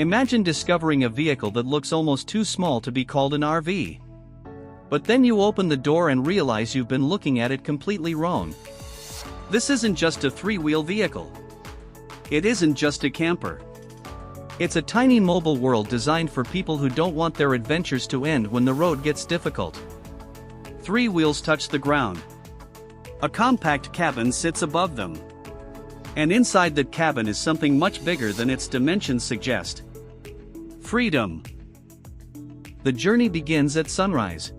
Imagine discovering a vehicle that looks almost too small to be called an RV. But then you open the door and realize you've been looking at it completely wrong. This isn't just a three-wheel vehicle. It isn't just a camper. It's a tiny mobile world designed for people who don't want their adventures to end when the road gets difficult. Three wheels touch the ground. A compact cabin sits above them. And inside that cabin is something much bigger than its dimensions suggest. Freedom. The journey begins at sunrise.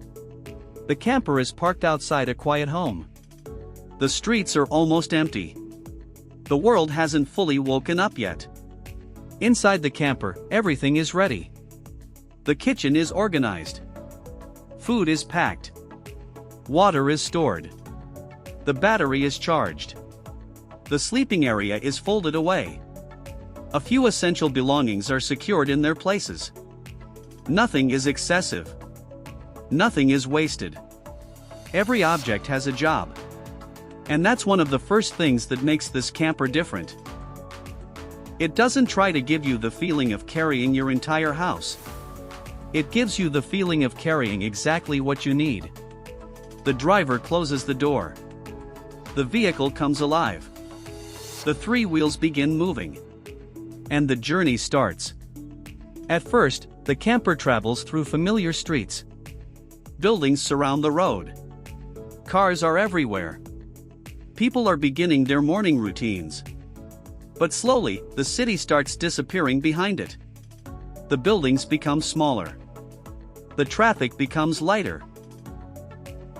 The camper is parked outside a quiet home. The streets are almost empty. The world hasn't fully woken up yet. Inside the camper, everything is ready. The kitchen is organized. Food is packed. Water is stored. The battery is charged. The sleeping area is folded away. A few essential belongings are secured in their places. Nothing is excessive. Nothing is wasted. Every object has a job. And that's one of the first things that makes this camper different. It doesn't try to give you the feeling of carrying your entire house. It gives you the feeling of carrying exactly what you need. The driver closes the door. The vehicle comes alive. The three wheels begin moving. And the journey starts. At first, the camper travels through familiar streets. Buildings surround the road. Cars are everywhere. People are beginning their morning routines. But slowly, the city starts disappearing behind it. The buildings become smaller. The traffic becomes lighter.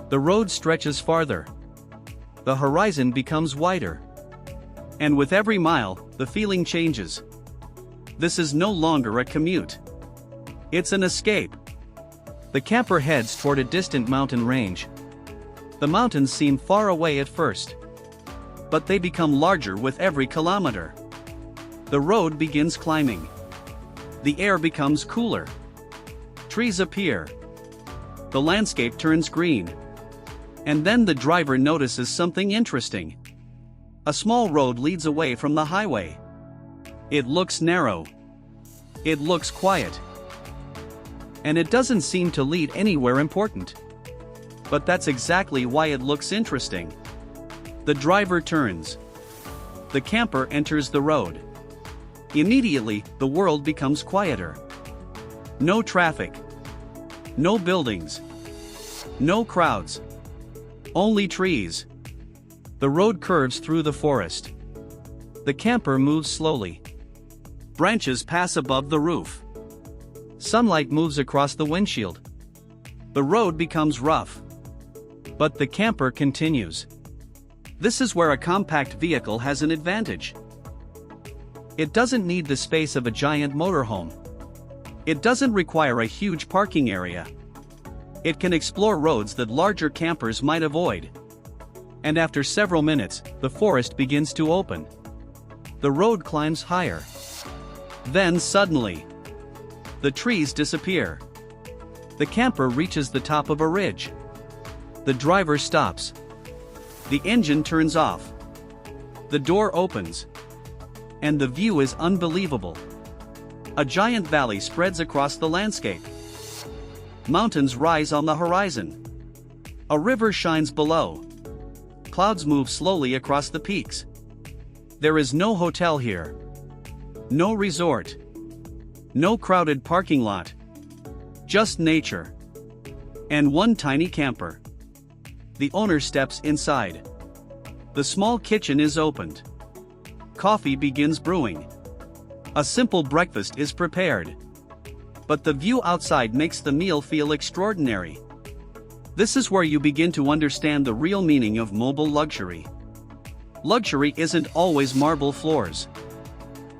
The road stretches farther. The horizon becomes wider. And with every mile, the feeling changes. This is no longer a commute. It's an escape. The camper heads toward a distant mountain range. The mountains seem far away at first. But they become larger with every kilometer. The road begins climbing. The air becomes cooler. Trees appear. The landscape turns green. And then the driver notices something interesting. A small road leads away from the highway. It looks narrow. It looks quiet. And it doesn't seem to lead anywhere important. But that's exactly why it looks interesting. The driver turns. The camper enters the road. Immediately, the world becomes quieter. No traffic. No buildings. No crowds. Only trees. The road curves through the forest. The camper moves slowly. Branches pass above the roof. Sunlight moves across the windshield. The road becomes rough. But the camper continues. This is where a compact vehicle has an advantage. It doesn't need the space of a giant motorhome. It doesn't require a huge parking area. It can explore roads that larger campers might avoid. And after several minutes, the forest begins to open. The road climbs higher. Then suddenly, the trees disappear. The camper reaches the top of a ridge. The driver stops. The engine turns off. The door opens. And the view is unbelievable. A giant valley spreads across the landscape. Mountains rise on the horizon. A river shines below. Clouds move slowly across the peaks. There is no hotel here. No resort. No crowded parking lot. Just nature. And one tiny camper. The owner steps inside. The small kitchen is opened. Coffee begins brewing. A simple breakfast is prepared. But the view outside makes the meal feel extraordinary. This is where you begin to understand the real meaning of mobile luxury. Luxury isn't always marble floors.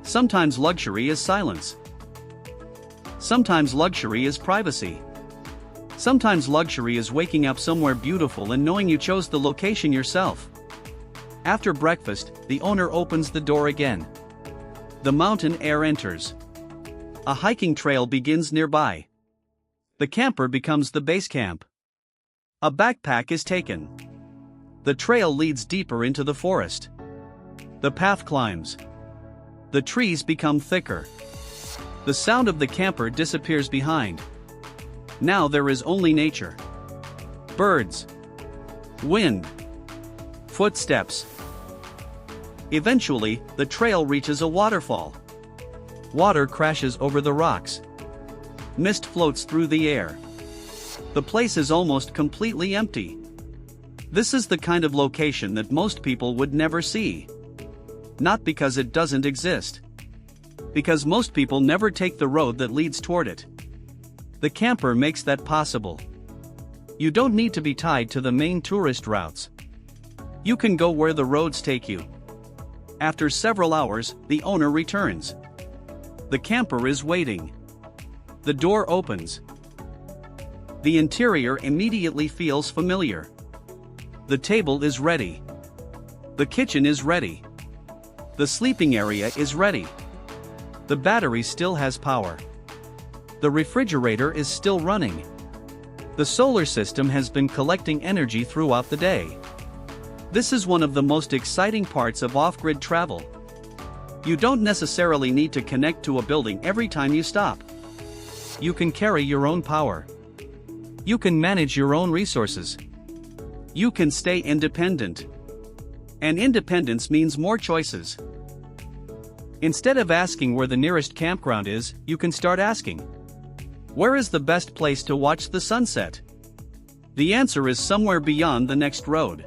Sometimes luxury is silence. Sometimes luxury is privacy. Sometimes luxury is waking up somewhere beautiful and knowing you chose the location yourself. After breakfast, the owner opens the door again. The mountain air enters. A hiking trail begins nearby. The camper becomes the base camp. A backpack is taken. The trail leads deeper into the forest. The path climbs. The trees become thicker. The sound of the camper disappears behind. Now there is only nature. Birds. Wind. Footsteps. Eventually, the trail reaches a waterfall. Water crashes over the rocks. Mist floats through the air. The place is almost completely empty. This is the kind of location that most people would never see. Not because it doesn't exist. Because most people never take the road that leads toward it. The camper makes that possible. You don't need to be tied to the main tourist routes. You can go where the roads take you. After several hours, the owner returns. The camper is waiting. The door opens. The interior immediately feels familiar. The table is ready. The kitchen is ready. The sleeping area is ready. The battery still has power. The refrigerator is still running. The solar system has been collecting energy throughout the day. This is one of the most exciting parts of off-grid travel. You don't necessarily need to connect to a building every time you stop. You can carry your own power. You can manage your own resources. You can stay independent. And independence means more choices. Instead of asking where the nearest campground is, you can start asking, where is the best place to watch the sunset? The answer is somewhere beyond the next road.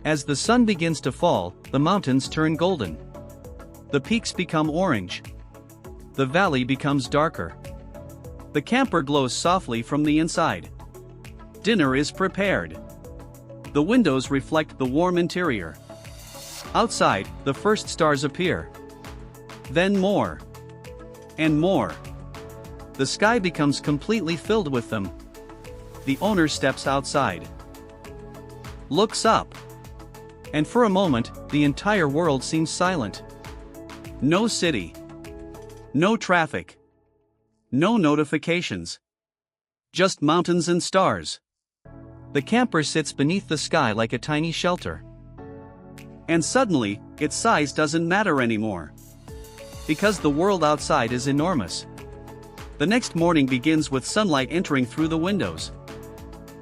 As the sun begins to fall, the mountains turn golden. The peaks become orange. The valley becomes darker. The camper glows softly from the inside. Dinner is prepared. The windows reflect the warm interior. Outside, the first stars appear. Then more. And more. The sky becomes completely filled with them. The owner steps outside. Looks up. And for a moment, the entire world seems silent. No city. No traffic. No notifications. Just mountains and stars. The camper sits beneath the sky like a tiny shelter. And suddenly, its size doesn't matter anymore. Because the world outside is enormous. The next morning begins with sunlight entering through the windows.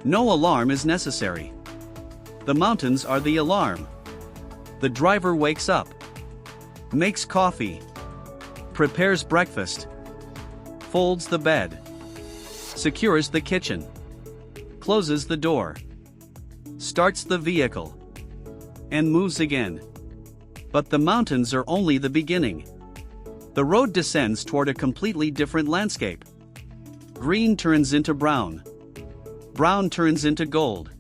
No alarm is necessary. The mountains are the alarm. The driver wakes up. Makes coffee. Prepares breakfast. Folds the bed. Secures the kitchen. Closes the door. Starts the vehicle. And moves again. But the mountains are only the beginning. The road descends toward a completely different landscape. Green turns into brown. Brown turns into gold.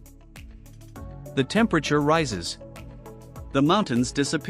The temperature rises. The mountains disappear.